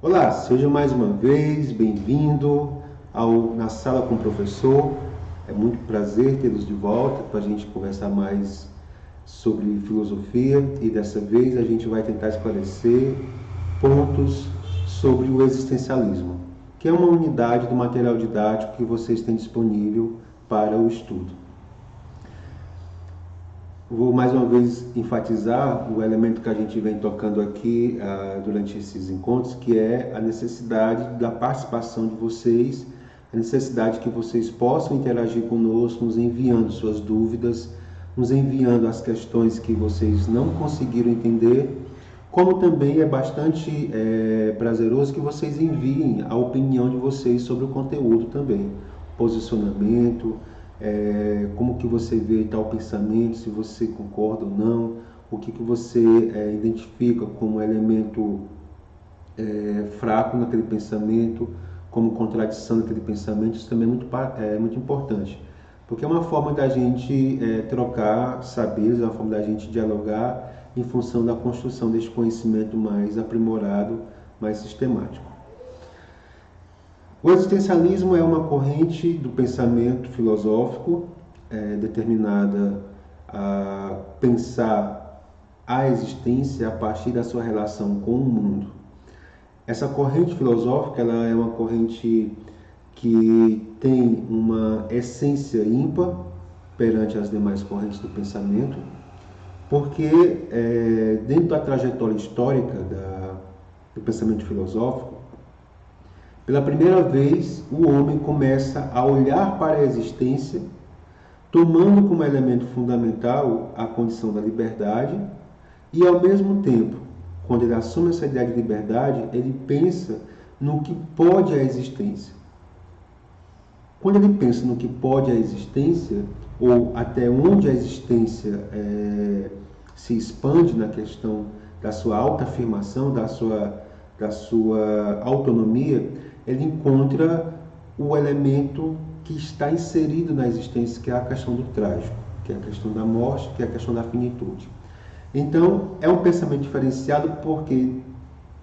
Olá, seja mais uma vez bem-vindo ao Na Sala com o Professor. É muito prazer tê-los de volta para a gente conversar mais sobre filosofia e dessa vez a gente vai tentar esclarecer pontos sobre o existencialismo, que é uma unidade do material didático que vocês têm disponível para o estudo. Vou mais uma vez enfatizar o elemento que a gente vem tocando aqui durante esses encontros, que é a necessidade da participação de vocês, a necessidade que vocês possam interagir conosco, nos enviando suas dúvidas, nos enviando as questões que vocês não conseguiram entender, como também é bastante prazeroso que vocês enviem a opinião de vocês sobre o conteúdo também, posicionamento, como que você vê tal pensamento, se você concorda ou não, o que você identifica como elemento fraco naquele pensamento, como contradição naquele pensamento. Isso também é muito importante, porque é uma forma da gente trocar saberes, é uma forma da gente dialogar em função da construção deste conhecimento mais aprimorado, mais sistemático. O existencialismo é uma corrente do pensamento filosófico determinada a pensar a existência a partir da sua relação com o mundo. Essa corrente filosófica ela é uma corrente que tem uma essência ímpar perante as demais correntes do pensamento, porque dentro da trajetória histórica do pensamento filosófico, pela primeira vez, o homem começa a olhar para a existência, tomando como elemento fundamental a condição da liberdade, e ao mesmo tempo, quando ele assume essa ideia de liberdade, ele pensa no que pode a existência. Quando ele pensa no que pode a existência, ou até onde a existência se expande na questão da sua autoafirmação, da sua autonomia, ele encontra o elemento que está inserido na existência, que é a questão do trágico, que é a questão da morte, que é a questão da finitude. Então, é um pensamento diferenciado porque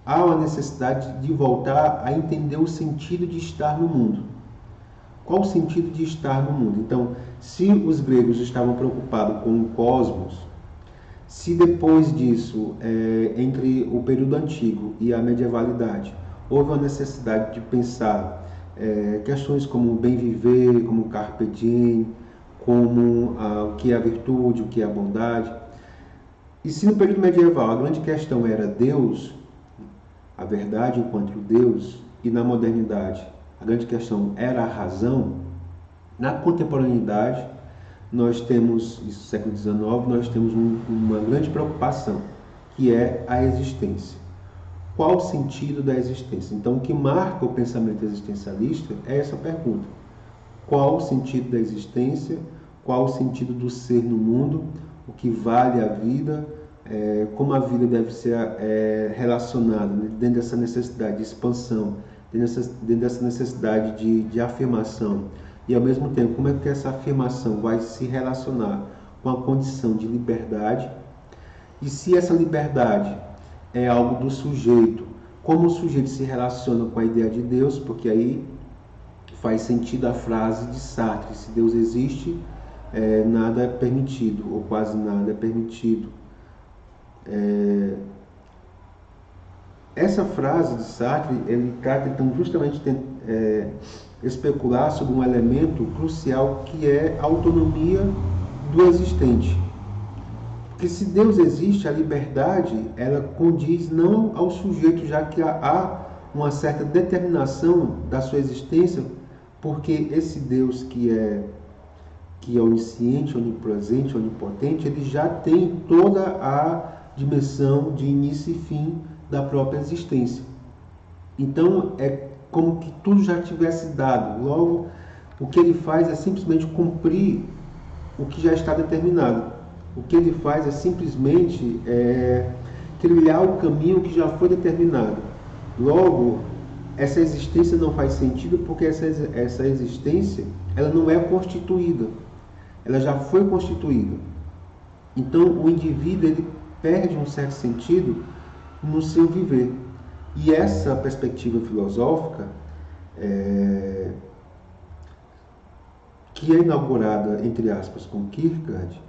há uma necessidade de voltar a entender o sentido de estar no mundo. Qual o sentido de estar no mundo? Então, se os gregos estavam preocupados com o cosmos, se depois disso, entre o período antigo e a medievalidade, houve uma necessidade de pensar questões como o bem viver, como o carpe diem, como o que é a virtude, o que é a bondade. E se no período medieval a grande questão era Deus, a verdade enquanto Deus, e na modernidade a grande questão era a razão, na contemporaneidade nós temos, no século XIX, nós temos uma grande preocupação, que é a existência. Qual o sentido da existência? Então, o que marca o pensamento existencialista é essa pergunta. Qual o sentido da existência? Qual o sentido do ser no mundo? O que vale a vida? Como a vida deve ser relacionada dentro dessa necessidade de expansão, dentro dessa necessidade de afirmação? E, ao mesmo tempo, como é que essa afirmação vai se relacionar com a condição de liberdade? E se essa liberdade é algo do sujeito, como o sujeito se relaciona com a ideia de Deus? Porque aí faz sentido a frase de Sartre: se Deus existe, nada é permitido, ou quase nada é permitido. Essa frase de Sartre, ele está tentando justamente especular sobre um elemento crucial, que é a autonomia do existente. Porque se Deus existe, a liberdade ela condiz não ao sujeito, já que há uma certa determinação da sua existência, porque esse Deus que é onisciente, onipresente, onipotente, ele já tem toda a dimensão de início e fim da própria existência. Então é como que tudo já tivesse dado. Logo, o que ele faz é simplesmente cumprir o que já está determinado. O que ele faz é simplesmente trilhar o caminho que já foi determinado. Logo, essa existência não faz sentido, porque essa existência ela não é constituída. Ela já foi constituída. Então, o indivíduo ele perde um certo sentido no seu viver. E essa perspectiva filosófica, que é inaugurada, entre aspas, com Kierkegaard,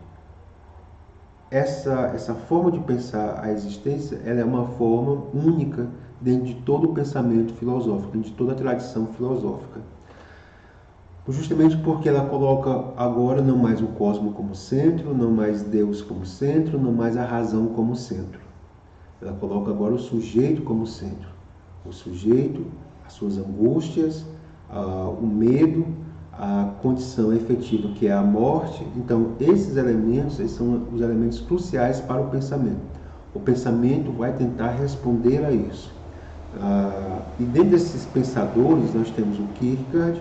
essa forma de pensar a existência, ela é uma forma única dentro de todo o pensamento filosófico, dentro de toda a tradição filosófica. Justamente porque ela coloca agora não mais o cosmos como centro, não mais Deus como centro, não mais a razão como centro. Ela coloca agora o sujeito como centro. O sujeito, as suas angústias, o medo, a condição efetiva que é a morte. Então, esses elementos são os elementos cruciais para o pensamento. O pensamento vai tentar responder a isso. E dentro desses pensadores, nós temos o Kierkegaard,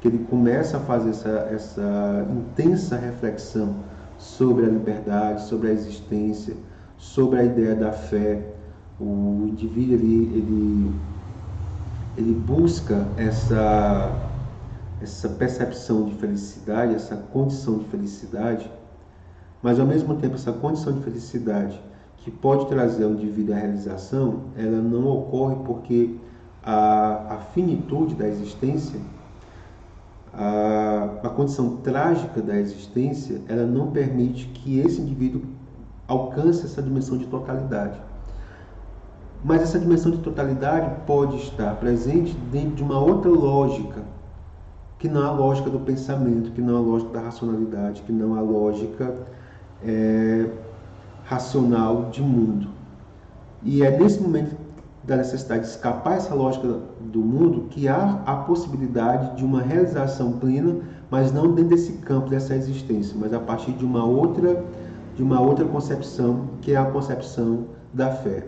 que ele começa a fazer essa intensa reflexão sobre a liberdade, sobre a existência, sobre a ideia da fé. O indivíduo ele busca essa percepção de felicidade, essa condição de felicidade, mas ao mesmo tempo essa condição de felicidade que pode trazer ao indivíduo a realização, ela não ocorre porque a finitude da existência, a condição trágica da existência, ela não permite que esse indivíduo alcance essa dimensão de totalidade. Mas essa dimensão de totalidade pode estar presente dentro de uma outra lógica, que não é a lógica do pensamento, que não é a lógica da racionalidade, que não é a lógica racional de mundo. E é nesse momento da necessidade de escapar essa lógica do mundo que há a possibilidade de uma realização plena, mas não dentro desse campo dessa existência, mas a partir de uma outra concepção, que é a concepção da fé,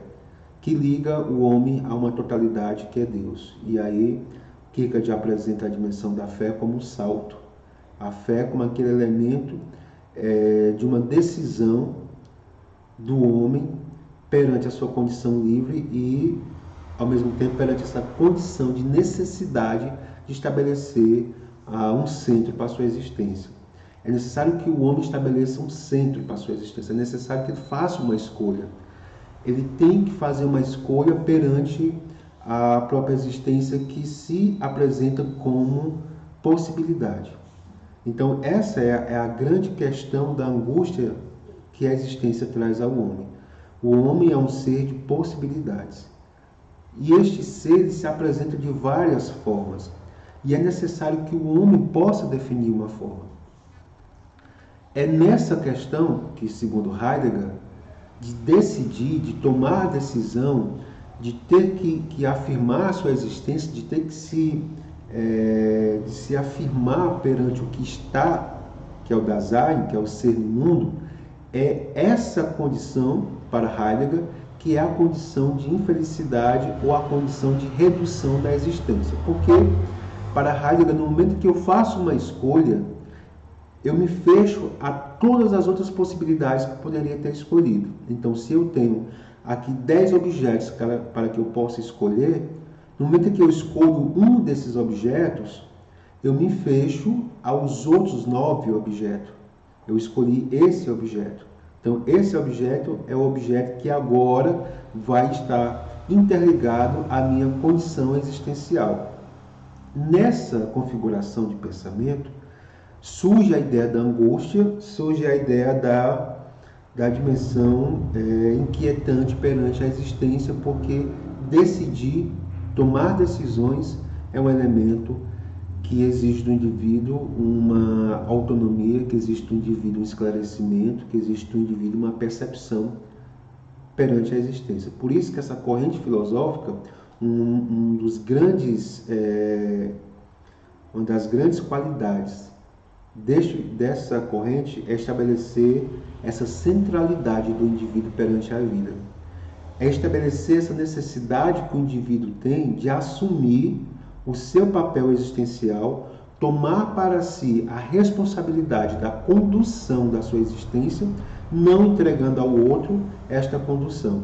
que liga o homem a uma totalidade que é Deus. E aí Kierkegaard apresenta a dimensão da fé como um salto, a fé como aquele elemento de uma decisão do homem perante a sua condição livre e, ao mesmo tempo, perante essa condição de necessidade de estabelecer um centro para a sua existência. É necessário que o homem estabeleça um centro para a sua existência, é necessário que ele faça uma escolha. Ele tem que fazer uma escolha perante a própria existência que se apresenta como possibilidade. Então, essa é a grande questão da angústia que a existência traz ao homem. O homem é um ser de possibilidades. E este ser se apresenta de várias formas. E é necessário que o homem possa definir uma forma. É nessa questão que, segundo Heidegger, de decidir, de tomar a decisão, de ter que afirmar a sua existência, de ter que se afirmar perante o que está, que é o Dasein, que é o ser no mundo, é essa condição, para Heidegger, que é a condição de infelicidade ou a condição de redução da existência. Porque, para Heidegger, no momento que eu faço uma escolha, eu me fecho a todas as outras possibilidades que eu poderia ter escolhido. Então, se eu tenho aqui 10 objetos para que eu possa escolher, no momento que eu escolho um desses objetos, eu me fecho aos outros 9 objetos. Eu escolhi esse objeto. Então, esse objeto é o objeto que agora vai estar interligado à minha condição existencial. Nessa configuração de pensamento, surge a ideia da angústia, surge a ideia da dimensão inquietante perante a existência, porque decidir, tomar decisões é um elemento que exige do indivíduo uma autonomia, que exige do indivíduo um esclarecimento, que exige do indivíduo uma percepção perante a existência. Por isso que essa corrente filosófica, uma das grandes qualidades dessa corrente é estabelecer essa centralidade do indivíduo perante a vida. É estabelecer essa necessidade que o indivíduo tem de assumir o seu papel existencial, tomar para si a responsabilidade da condução da sua existência, não entregando ao outro esta condução.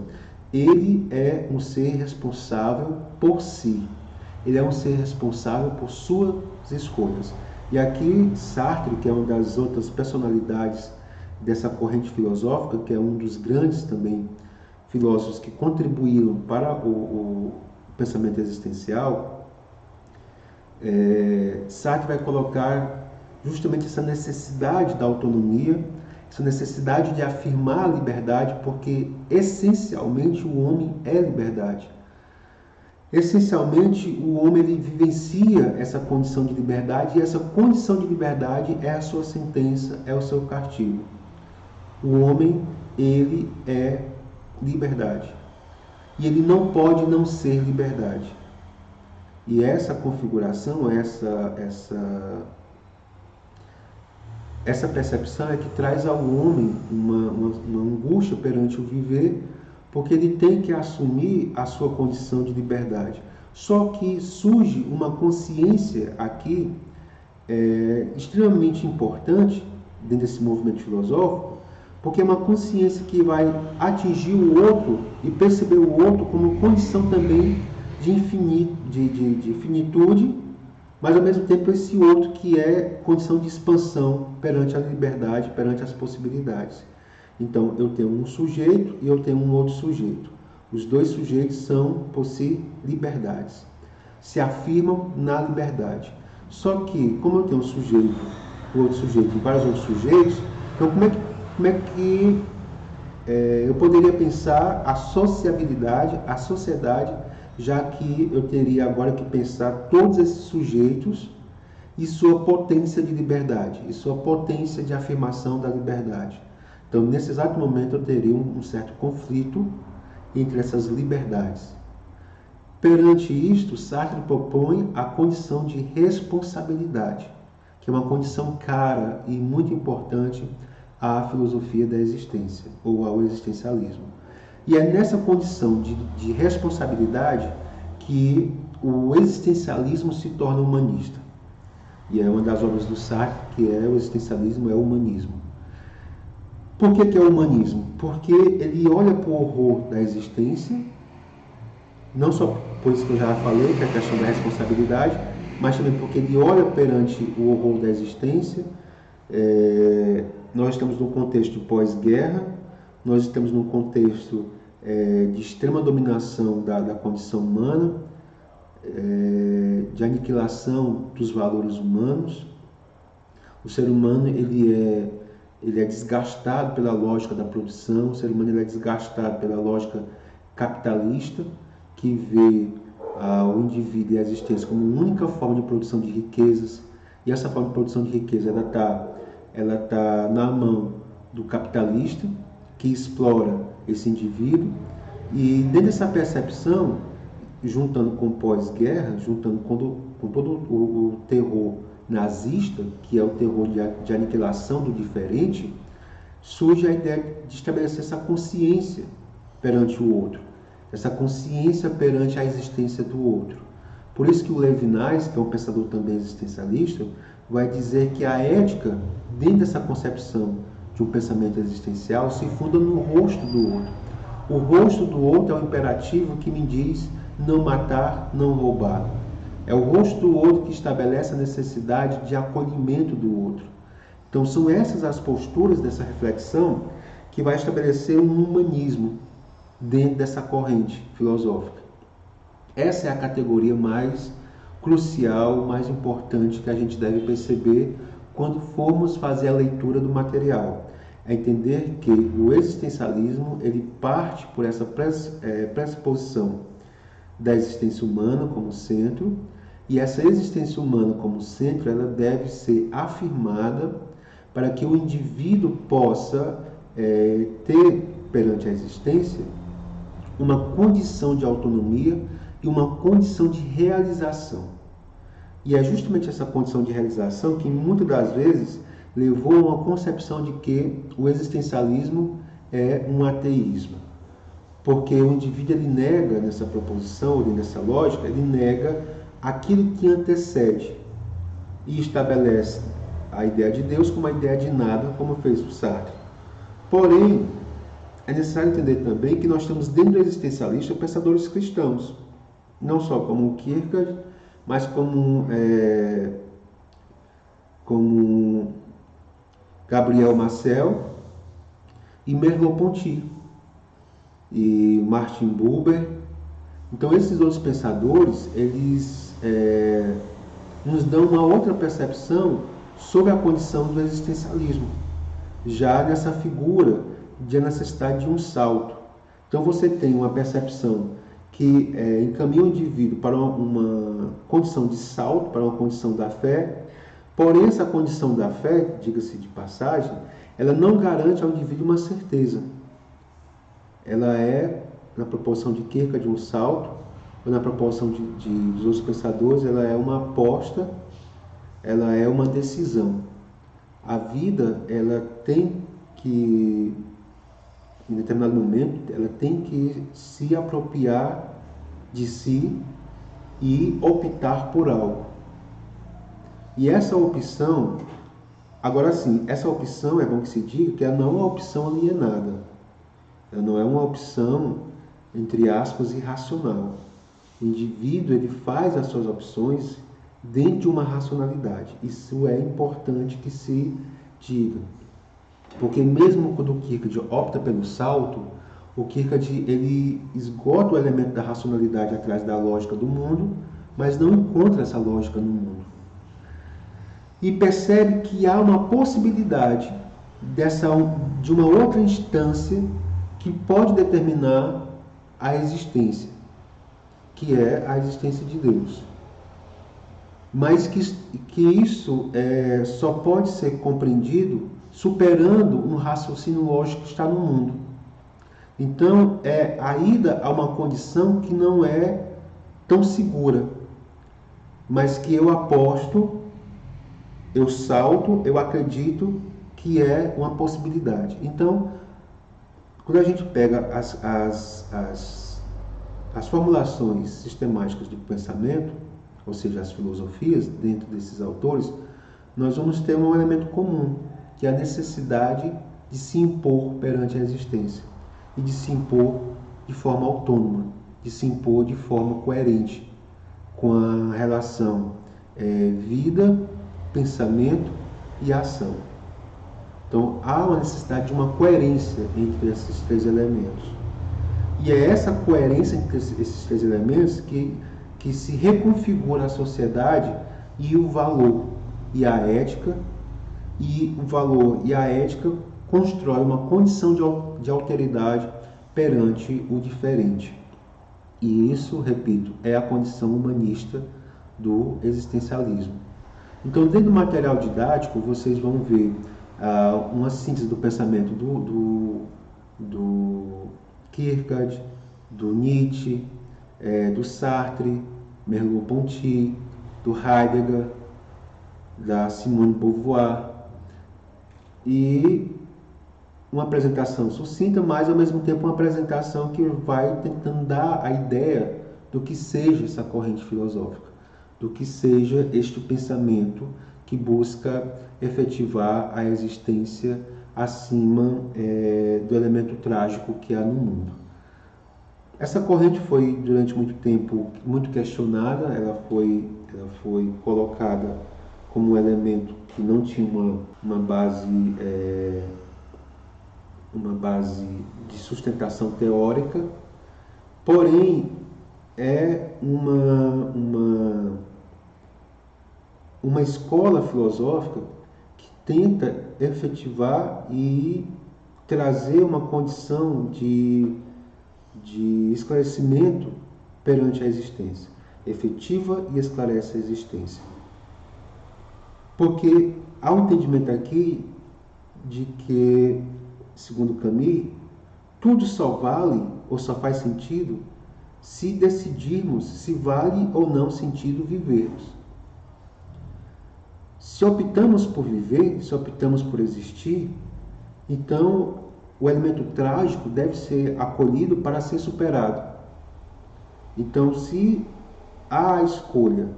Ele é um ser responsável por si. Ele é um ser responsável por suas escolhas. E aqui Sartre, que é uma das outras personalidades dessa corrente filosófica, que é um dos grandes também filósofos que contribuíram para o pensamento existencial, Sartre vai colocar justamente essa necessidade da autonomia, essa necessidade de afirmar a liberdade, porque essencialmente o homem é liberdade. Essencialmente o homem ele vivencia essa condição de liberdade, e essa condição de liberdade é a sua sentença, é o seu castigo. O homem, ele é liberdade. E ele não pode não ser liberdade. E essa configuração, essa percepção é que traz ao homem uma angústia perante o viver, porque ele tem que assumir a sua condição de liberdade. Só que surge uma consciência aqui extremamente importante dentro desse movimento filosófico, porque é uma consciência que vai atingir o outro e perceber o outro como condição também de finitude, mas ao mesmo tempo esse outro que é condição de expansão perante a liberdade, perante as possibilidades. Então eu tenho um sujeito e eu tenho um outro sujeito. Os dois sujeitos são por si liberdades, se afirmam na liberdade. Só que, como eu tenho um sujeito, o outro sujeito e vários outros sujeitos, então como é que eu poderia pensar a sociabilidade, a sociedade, já que eu teria agora que pensar todos esses sujeitos e sua potência de liberdade, e sua potência de afirmação da liberdade. Então, nesse exato momento, eu teria um certo conflito entre essas liberdades. Perante isto, Sartre propõe a condição de responsabilidade, que é uma condição cara e muito importante à filosofia da existência, ou ao existencialismo. E é nessa condição de responsabilidade que o existencialismo se torna humanista. E é uma das obras do Sartre, que é o existencialismo, é o humanismo. Por que é o humanismo? Porque ele olha para o horror da existência, não só por isso que eu já falei, que é a questão da responsabilidade, mas também porque ele olha perante o horror da existência. Nós estamos num contexto pós-guerra, nós estamos num contexto de extrema dominação da condição humana, de aniquilação dos valores humanos. O ser humano ele é desgastado pela lógica da produção, o ser humano ele é desgastado pela lógica capitalista, que vê o indivíduo e a existência como única forma de produção de riquezas, e essa forma de produção de riqueza ela tá na mão do capitalista, que explora esse indivíduo. E dentro dessa percepção, juntando com pós-guerra, juntando com todo o terror nazista, que é o terror de aniquilação do diferente, surge a ideia de estabelecer essa consciência perante o outro, essa consciência perante a existência do outro. Por isso que o Levinas, que é um pensador também existencialista, vai dizer que a ética, dentro dessa concepção de um pensamento existencial, se funda no rosto do outro. O rosto do outro é o imperativo que me diz não matar, não roubar. É o rosto do outro que estabelece a necessidade de acolhimento do outro. Então são essas as posturas dessa reflexão que vai estabelecer um humanismo dentro dessa corrente filosófica. Essa é a categoria mais crucial, mais importante que a gente deve perceber quando formos fazer a leitura do material. É entender que o existencialismo ele parte por essa pressuposição da existência humana como centro, e essa existência humana como centro ela deve ser afirmada para que o indivíduo possa ter perante a existência uma condição de autonomia e uma condição de realização. E é justamente essa condição de realização que muitas das vezes levou a uma concepção de que o existencialismo é um ateísmo. Porque o indivíduo ele nega nessa proposição, nessa lógica, ele nega aquilo que antecede e estabelece a ideia de Deus como a ideia de nada, como fez o Sartre. Porém, é necessário entender também que nós temos dentro do existencialista pensadores cristãos, não só como Kierkegaard, mas como Gabriel Marcel e Merleau-Ponty. e Martin Buber. Então esses outros pensadores, eles nos dão uma outra percepção sobre a condição do existencialismo, já nessa figura de a necessidade de um salto. Então você tem uma percepção que encaminha o indivíduo para uma condição de salto, para uma condição da fé. Porém, essa condição da fé, diga-se de passagem, ela não garante ao indivíduo uma certeza. Ela é, na proporção de Kierkegaard, de um salto, ou na proporção dos outros pensadores, ela é uma aposta, ela é uma decisão. A vida, ela tem que, em determinado momento, ela tem que se apropriar de si e optar por algo. E essa opção, agora sim, essa opção é bom que se diga que ela não é uma opção alienada. Ela não é uma opção, entre aspas, irracional. O indivíduo, ele faz as suas opções dentro de uma racionalidade. Isso é importante que se diga. Porque mesmo quando o Kierkegaard opta pelo salto, o Kierkegaard, ele esgota o elemento da racionalidade atrás da lógica do mundo, mas não encontra essa lógica no mundo. E percebe que há uma possibilidade de uma outra instância que pode determinar a existência, que é a existência de Deus. Mas que isso só pode ser compreendido superando um raciocínio lógico que está no mundo. Então, é a ida a uma condição que não é tão segura, mas que eu aposto, eu salto, eu acredito que é uma possibilidade. Então, quando a gente pega as formulações sistemáticas do pensamento, ou seja, as filosofias dentro desses autores, nós vamos ter um elemento comum, que é a necessidade de se impor perante a existência e de se impor de forma autônoma, de se impor de forma coerente com a relação vida, pensamento e ação. Então, há uma necessidade de uma coerência entre esses três elementos. E é essa coerência entre esses três elementos que se reconfigura a sociedade e o valor e a ética, e o valor e a ética constrói uma condição de alteridade perante o diferente. E isso, repito, é a condição humanista do existencialismo. Então, dentro do material didático, vocês vão ver uma síntese do pensamento do Kierkegaard, do Nietzsche, do Sartre, Merleau-Ponty, do Heidegger, da Simone de Beauvoir, e uma apresentação sucinta, mas ao mesmo tempo uma apresentação que vai tentando dar a ideia do que seja essa corrente filosófica, do que seja este pensamento que busca efetivar a existência acima do elemento trágico que há no mundo. Essa corrente foi, durante muito tempo, muito questionada, ela foi colocada como um elemento que não tinha uma base de sustentação teórica, porém é uma escola filosófica que tenta efetivar e trazer uma condição de esclarecimento perante a existência, efetiva e esclarece a existência. Porque há um entendimento aqui de que, segundo Camus, tudo só vale ou só faz sentido se decidirmos se vale ou não sentido vivermos. Se optamos por viver, se optamos por existir, então o elemento trágico deve ser acolhido para ser superado. Então, se há a escolha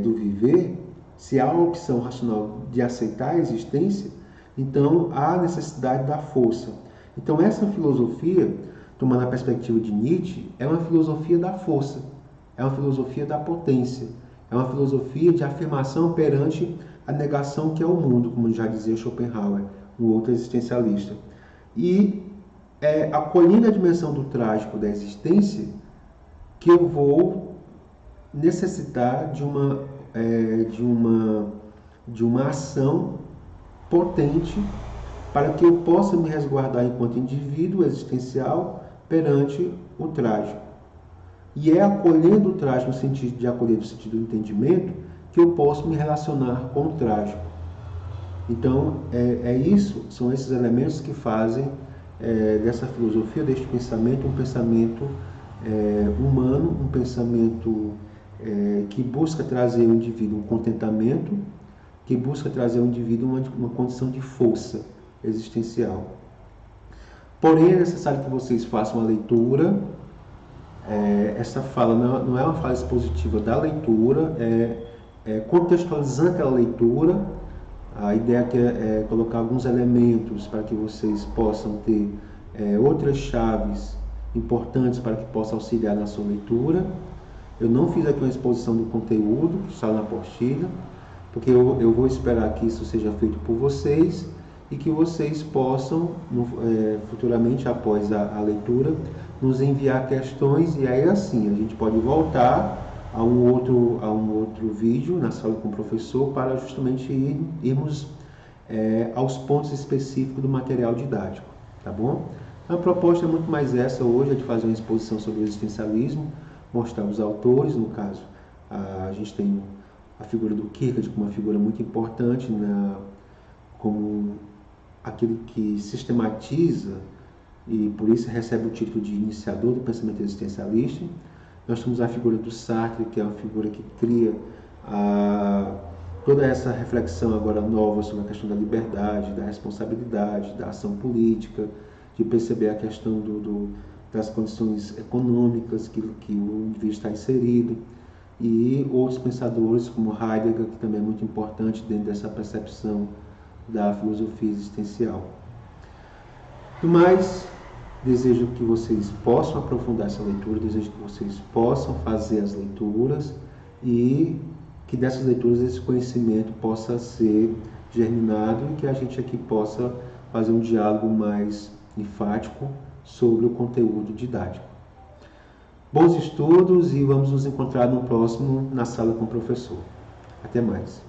do viver, se há a opção racional de aceitar a existência, então há a necessidade da força. Então, essa filosofia, tomando a perspectiva de Nietzsche, é uma filosofia da força, é uma filosofia da potência, é uma filosofia de afirmação perante a negação que é o mundo, como já dizia Schopenhauer, um outro existencialista. E acolhendo a dimensão do trágico da existência, que eu vou necessitar de uma ação potente para que eu possa me resguardar enquanto indivíduo existencial perante o trágico. E é acolhendo o trágico no sentido de acolher no sentido do entendimento que eu posso me relacionar com o trágico. Então, são esses elementos que fazem dessa filosofia, deste pensamento, um pensamento humano, um pensamento que busca trazer ao indivíduo um contentamento, que busca trazer ao indivíduo uma condição de força existencial. Porém, é necessário que vocês façam a leitura. Essa fala não é uma fala expositiva da leitura, contextualizando aquela leitura. A ideia aqui é colocar alguns elementos para que vocês possam ter outras chaves importantes para que possa auxiliar na sua leitura. Eu não fiz aqui uma exposição do conteúdo que está na apostila, porque eu vou esperar que isso seja feito por vocês e que vocês possam, futuramente, após a leitura, nos enviar questões, e aí assim, a gente pode voltar a um outro vídeo na sala com o professor para justamente irmos aos pontos específicos do material didático, tá bom? A proposta é muito mais essa hoje, é de fazer uma exposição sobre o existencialismo, mostrar os autores, no caso, a gente tem a figura do Kierkegaard como uma figura muito importante, como aquele que sistematiza e por isso recebe o título de iniciador do pensamento existencialista. Nós temos a figura do Sartre, que é uma figura que cria toda essa reflexão agora nova sobre a questão da liberdade, da responsabilidade, da ação política, de perceber a questão das condições econômicas que o indivíduo está inserido, e outros pensadores como Heidegger, que também é muito importante dentro dessa percepção da filosofia existencial. No mais, desejo que vocês possam aprofundar essa leitura, desejo que vocês possam fazer as leituras e que dessas leituras esse conhecimento possa ser germinado e que a gente aqui possa fazer um diálogo mais enfático sobre o conteúdo didático. Bons estudos e vamos nos encontrar no próximo na sala com o professor. Até mais.